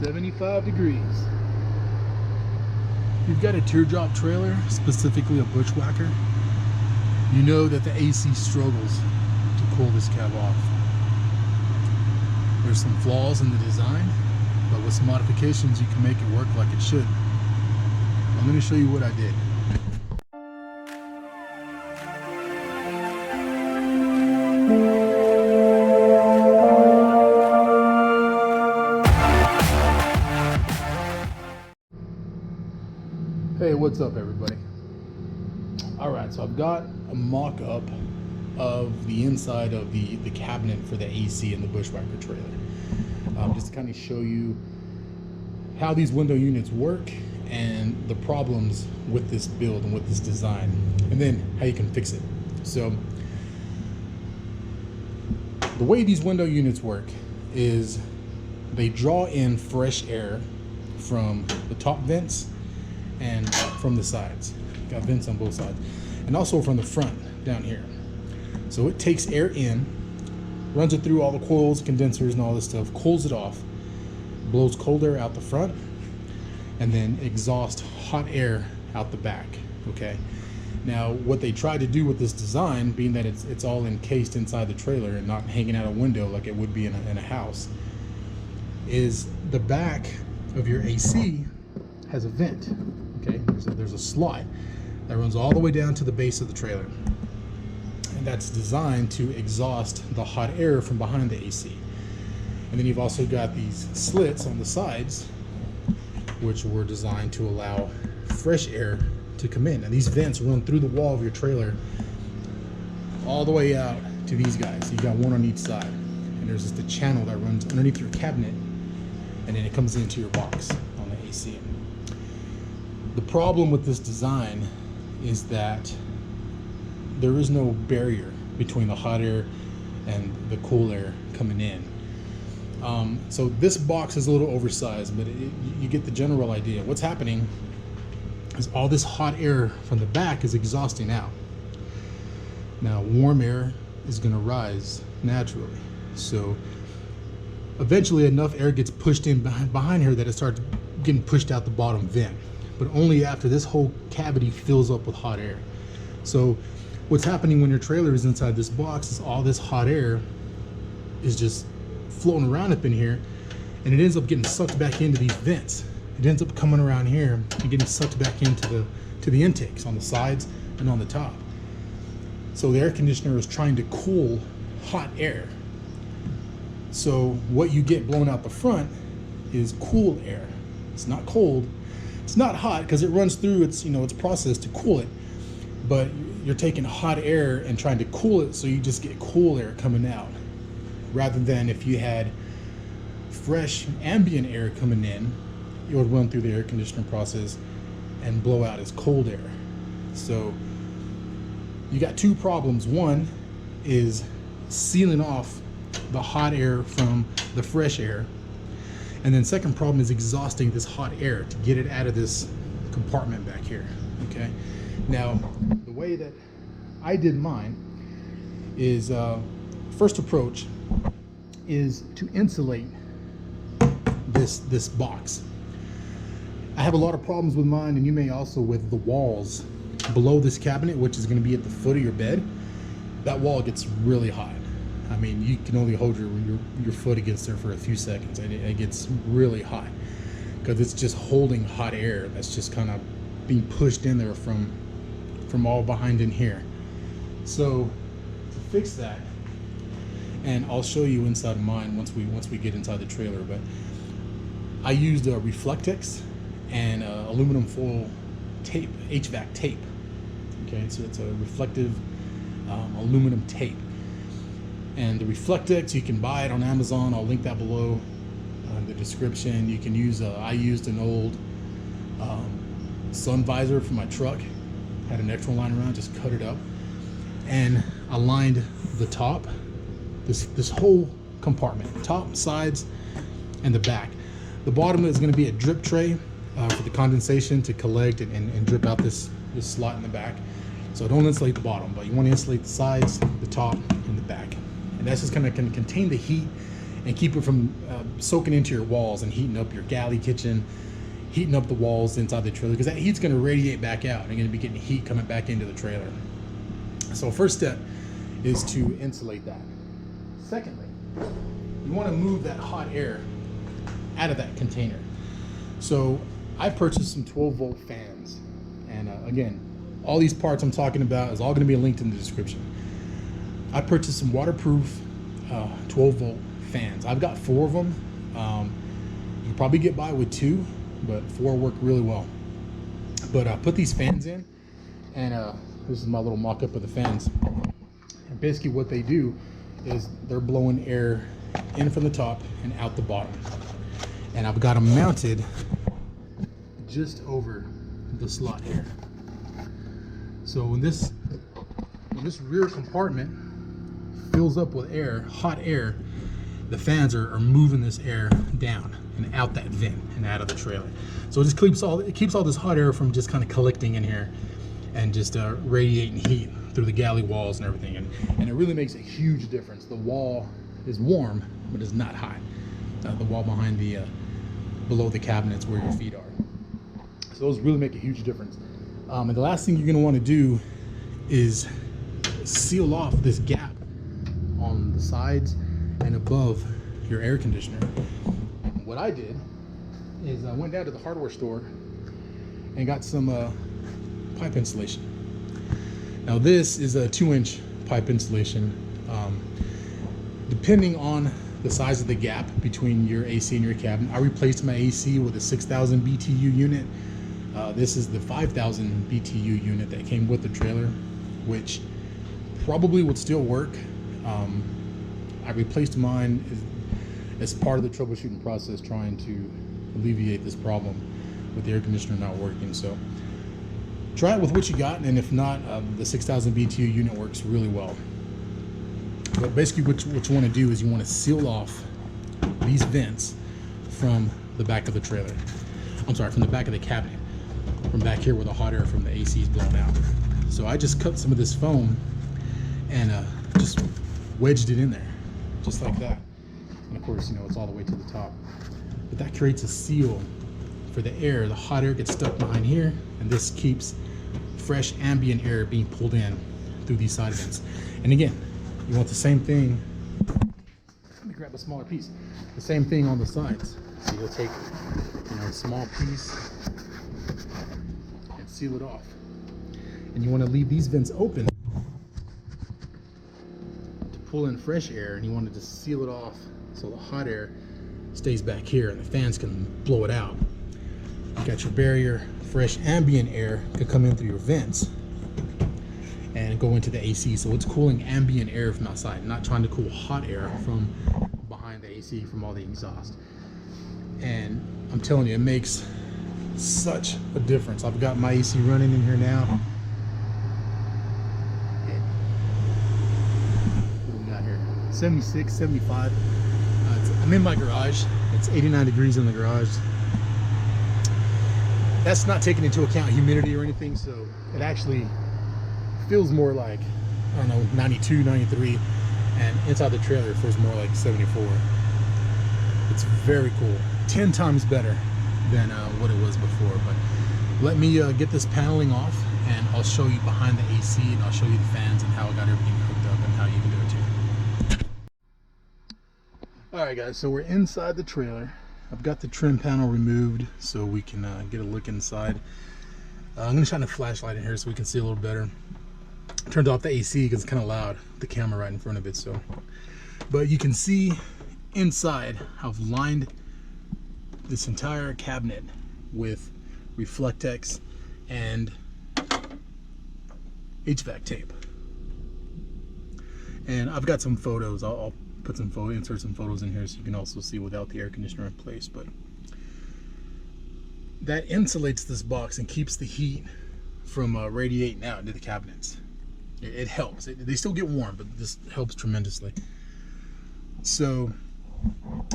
75 degrees. You've got a teardrop trailer, specifically a Bushwacker. You know that the AC struggles to cool this cab off. There's some flaws in the design, but with some modifications you can make it work like it should. I'm going to show you what I did. Hey, what's up everybody? Alright, so I've got a mock-up of the inside of the cabinet for the AC in the Bushwacker trailer. Just to kind of show you how these window units work and the problems with this build and with this design, and then how you can fix it. So the way these window units work is they draw in fresh air from the top vents and from the sides. Got vents on both sides, and also from the front down here. So it takes air in, runs it through all the coils, condensers, and all this stuff, cools it off, blows cold air out the front, and then exhausts hot air out the back. Okay. Now, what they try to do with this design, being that it's all encased inside the trailer and not hanging out a window like it would be in a house, is the back of your AC has a vent. Okay, there's a slot that runs all the way down to the base of the trailer, and that's designed to exhaust the hot air from behind the AC. And then you've also got these slits on the sides, which were designed to allow fresh air to come in. And these vents run through the wall of your trailer all the way out to these guys. You got one on each side, and there's just a channel that runs underneath your cabinet, and then it comes into your box on the AC. The problem with this design is that there is no barrier between the hot air and the cool air coming in. So this box is a little oversized, but you get the general idea. What's happening is all this hot air from the back is exhausting out. Now, warm air is going to rise naturally. So eventually enough air gets pushed in behind here that it starts getting pushed out the bottom vent, but only after this whole cavity fills up with hot air. So what's happening when your trailer is inside this box is all this hot air is just floating around up in here, and it ends up getting sucked back into these vents. It ends up coming around here and getting sucked back into the intakes on the sides and on the top. So the air conditioner is trying to cool hot air. So what you get blown out the front is cool air. It's not cold, it's not hot, because it runs through its process to cool it, but you're taking hot air and trying to cool it, so you just get cool air coming out, rather than if you had fresh ambient air coming in, it would run through the air conditioning process and blow out as cold air. So you got two problems. One is sealing off the hot air from the fresh air, and then second problem is exhausting this hot air to get it out of this compartment back here. Okay, now the way that I did mine is first approach is to insulate this box. I have a lot of problems with mine, and you may also with the walls below this cabinet, which is going to be at the foot of your bed. That wall gets really hot. I mean, you can only hold your foot against there for a few seconds, and it gets really hot because it's just holding hot air that's just kind of being pushed in there from all behind in here. So to fix that, and I'll show you inside of mine once we get inside the trailer, but I used a Reflectix and aluminum foil tape, HVAC tape. Okay, so it's a reflective aluminum tape. And the Reflectix, you can buy it on Amazon. I'll link that below in the description. You can use, I used an old sun visor for my truck. Had an extra line around, just cut it up and aligned the top, this whole compartment, top, sides, and the back. The bottom is going to be a drip tray for the condensation to collect and drip out this slot in the back. So don't insulate the bottom, but you want to insulate the sides, the top, and the back. And that's just going to contain the heat and keep it from soaking into your walls and heating up your galley kitchen, heating up the walls inside the trailer, because that heat's going to radiate back out and you're going to be getting heat coming back into the trailer. So first step is to insulate that. Secondly, you want to move that hot air out of that container. So I purchased some 12-volt fans, and again, all these parts I'm talking about is all going to be linked in the description. I purchased some waterproof 12-volt fans. I've got 4 of them. You can probably get by with 2, but 4 work really well. But I put these fans in, and this is my little mock-up of the fans. And basically what they do is they're blowing air in from the top and out the bottom. And I've got them mounted just over the slot here. So when this rear compartment fills up with air, hot air, the fans are moving this air down and out that vent and out of the trailer. So it just keeps all this hot air from just kind of collecting in here and just radiating heat through the galley walls and everything. And it really makes a huge difference. The wall is warm, but it's not hot. The wall behind the below the cabinets where your feet are. So those really make a huge difference. And the last thing you're going to want to do is seal off this gap on the sides and above your air conditioner. What I did is I went down to the hardware store and got some pipe insulation. Now this is a 2-inch pipe insulation. Depending on the size of the gap between your AC and your cabinet, I replaced my AC with a 6,000 BTU unit. This is the 5,000 BTU unit that came with the trailer, which probably would still work. I replaced mine as part of the troubleshooting process, trying to alleviate this problem with the air conditioner not working. So try it with what you got, and if not, the 6,000 BTU unit works really well. But basically what you want to do is you want to seal off these vents from the back of the trailer. I'm sorry, from the back of the cabinet, from back here where the hot air from the AC is blown out. So I just cut some of this foam and just wedged it in there, just like that. And of course, you know, it's all the way to the top. But that creates a seal for the air. The hot air gets stuck behind here, and this keeps fresh ambient air being pulled in through these side vents. And again, you want the same thing. Let me grab a smaller piece. The same thing on the sides. So you'll take, you know, a small piece and seal it off. And you want to leave these vents open to pull in fresh air, and you want to just seal it off so the hot air stays back here and the fans can blow it out. You got your barrier, fresh ambient air could come in through your vents and go into the AC. So it's cooling ambient air from outside, not trying to cool hot air from behind the AC from all the exhaust. And I'm telling you, it makes such a difference. I've got my AC running in here now. What do we got here? 76, 75. I'm in my garage. It's 89 degrees in the garage. That's not taking into account humidity or anything, so it actually feels more like, I don't know, 92, 93, and inside the trailer it feels more like 74. It's very cool. 10 times better than what it was before. But let me get this paneling off, and I'll show you behind the AC, and I'll show you the fans and how I got everything hooked up and how you can do it too. Alright guys, so we're inside the trailer. I've got the trim panel removed so we can get a look inside. I'm going to shine a flashlight in here so we can see a little better. Turned off the AC because it's kind of loud, the camera right in front of it. So, but you can see inside I've lined this entire cabinet with Reflectex and HVAC tape. And I've got some photos. I'll put some insert some photos in here so you can also see without the air conditioner in place. But that insulates this box and keeps the heat from radiating out into the cabinets. It helps. They still get warm, but this helps tremendously. So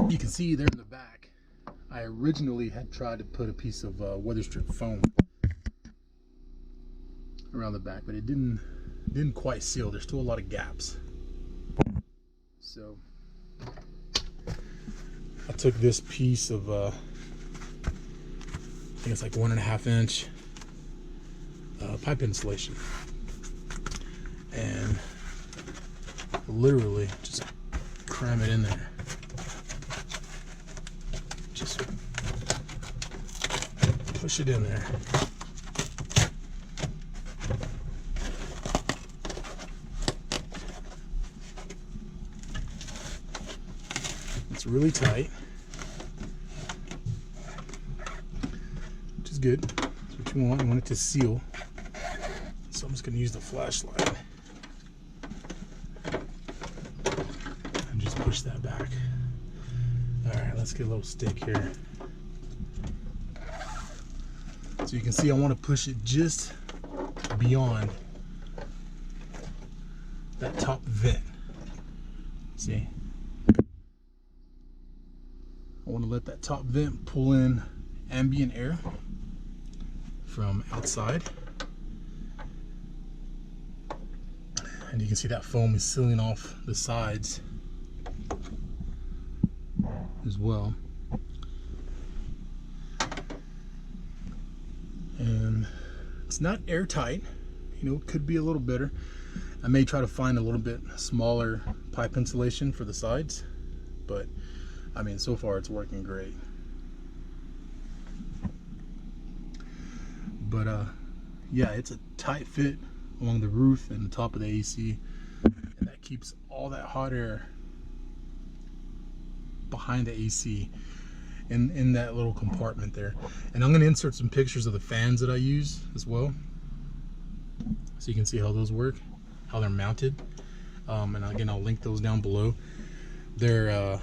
you can see there in the back, I originally had tried to put a piece of weather strip foam around the back, but it didn't quite seal. There's still a lot of gaps. So I took this piece of I think it's like 1.5 inch pipe insulation, and literally just cram it in there. Just push it in there. It's really tight, which is good. That's what you want. You want it to seal. So I'm just going to use the flashlight and just push that back. Alright, let's get a little stick here. So you can see I want to push it just beyond that top vent. See? I want to let that top vent pull in ambient air from outside. And you can see that foam is sealing off the sides as well. And it's not airtight, you know, it could be a little better. I may try to find a little bit smaller pipe insulation for the sides, but I mean, so far it's working great. But yeah, it's a tight fit along the roof and the top of the AC, and that keeps all that hot air behind the AC in that little compartment there. And I'm going to insert some pictures of the fans that I use as well, so you can see how those work, how they're mounted. And again, I'll link those down below. They're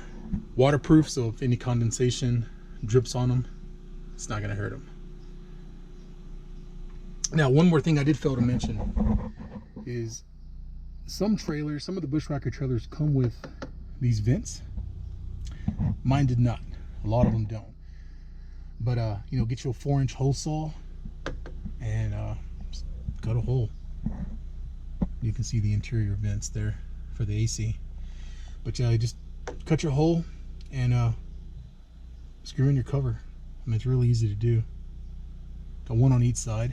waterproof, so if any condensation drips on them, it's not going to hurt them. Now, one more thing I did fail to mention is some trailers, some of the Bushwacker trailers come with these vents. Mine did not. A lot of them don't. But you know, get you a 4-inch hole saw and just cut a hole. You can see the interior vents there for the AC. But yeah, just cut your hole and screw in your cover. I mean, it's really easy to do. Got one on each side.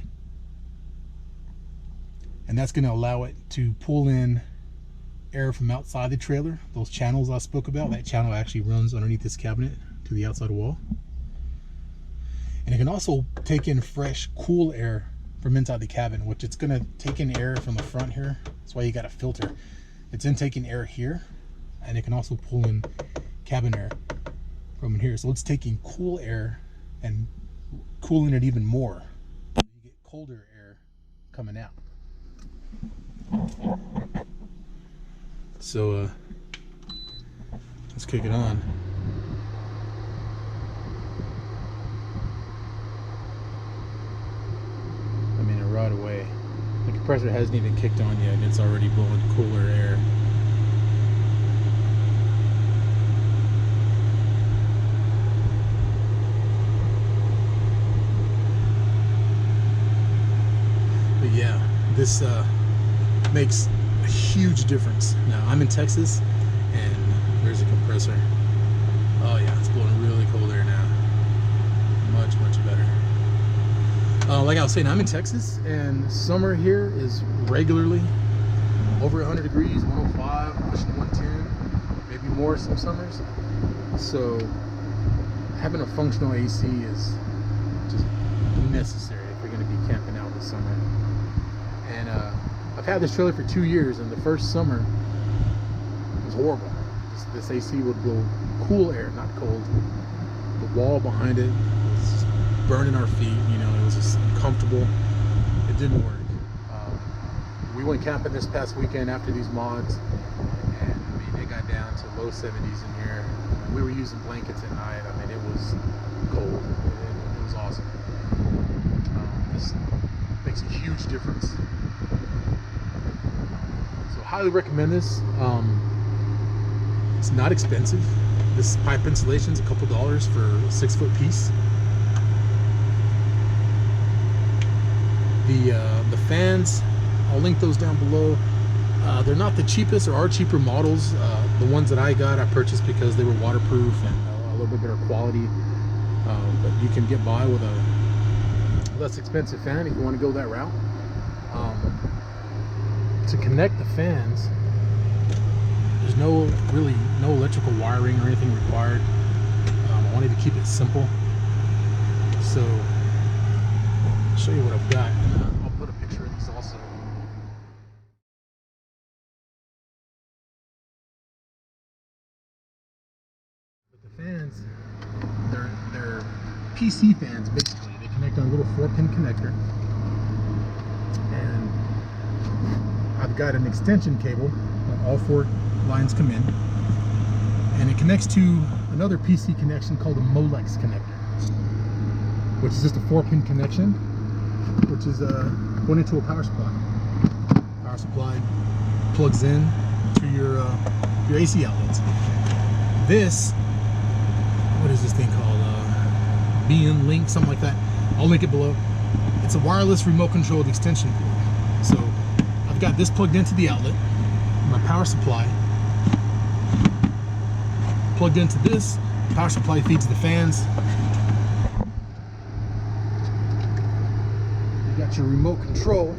And that's going to allow it to pull in air from outside the trailer. Those channels I spoke about, that channel actually runs underneath this cabinet to the outside wall. And it can also take in fresh, cool air from inside the cabin, which it's going to take in air from the front here. That's why you got a filter. It's in taking air here, and it can also pull in cabin air from in here. So it's taking cool air and cooling it even more. You get colder air coming out. So let's kick it on. I mean, right away, the compressor hasn't even kicked on yet, and it's already blowing cooler air. But yeah, this makes a huge difference. Now, I'm in Texas, and there's a compressor. Oh yeah, it's blowing really cold air now. Much, much better. Like I was saying, I'm in Texas, and summer here is regularly over 100 degrees, 105, pushing 110, maybe more some summers. So having a functional AC is just necessary if you're going to be camping out this summer. And I've had this trailer for 2 years, and the first summer was horrible. This AC would blow cool air, not cold. The wall behind it was just burning our feet, you know, it was just uncomfortable. It didn't work. We went camping this past weekend after these mods, and I mean, it got down to low 70s in here. We were using blankets at night. I mean, it was cold. It was awesome. This makes a huge difference. So highly recommend this. It's not expensive. This pipe insulation's a couple dollars for a 6-foot piece. The fans, I'll link those down below. They're not the cheapest. There are cheaper models. The ones that I got, I purchased because they were waterproof and a little better quality, but you can get by with a less expensive fan if you want to go that route. To connect the fans, there's no electrical wiring or anything required. I wanted to keep it simple, so I'll show you what I've got, and I'll put a picture of these also. But the fans, they're PC fans basically. They connect on a little 4-pin connector, and I've got an extension cable. All 4 lines come in, and it connects to another PC connection called a Molex connector, which is just a 4-pin connection, which is going into a power supply. Power supply plugs in to your AC outlets. This, what is this thing called? BN Link, something like that. I'll link it below. It's a wireless remote controlled extension cord. So I've got this plugged into the outlet, my power supply plugged into this. Power supply feeds the fans. You got your remote control.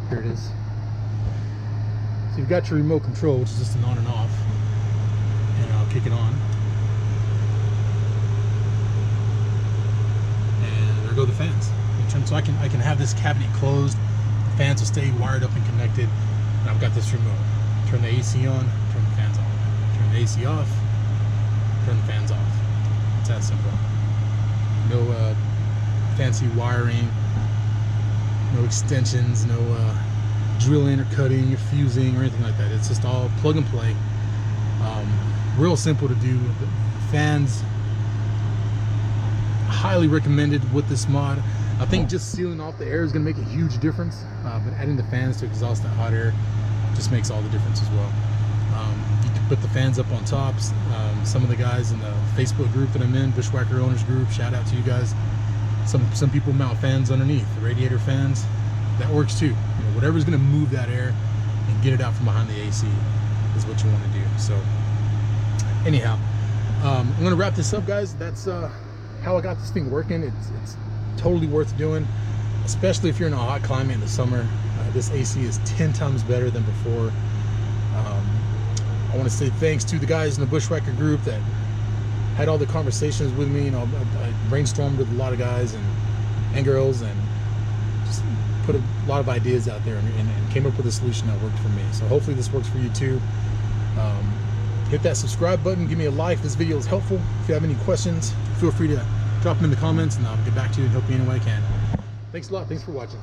Here it is. So you've got your remote control, which is just an on and off, and I'll kick it on. And there go the fans. So I can have this cabinet closed. The fans will stay wired up and connected. And I've got this remote. Turn the AC on, turn the fans on. Turn the AC off, turn the fans off. It's that simple. No fancy wiring, no extensions, no drilling or cutting or fusing or anything like that. It's just all plug and play. Real simple to do. The fans, highly recommended with this mod. I think just sealing off the air is going to make a huge difference, but adding the fans to exhaust that hot air just makes all the difference as well. You can put the fans up on tops. Some of the guys in the Facebook group that I'm in, Bushwacker Owners Group, shout out to you guys. Some people mount fans underneath, the radiator fans. That works too. You know, whatever's going to move that air and get it out from behind the AC is what you want to do. So anyhow, I'm going to wrap this up, guys. That's how I got this thing working. It's totally worth doing, especially if you're in a hot climate in the summer. This AC is 10 times better than before. I want to say thanks to the guys in the Bushwacker group that had all the conversations with me. You know, I brainstormed with a lot of guys and girls, and just put a lot of ideas out there, and came up with a solution that worked for me. So hopefully this works for you too. Hit that subscribe button, give me a like if this video is helpful. If you have any questions, feel free to drop them in the comments, and I'll get back to you and help you any way I can. Thanks a lot. Thanks for watching.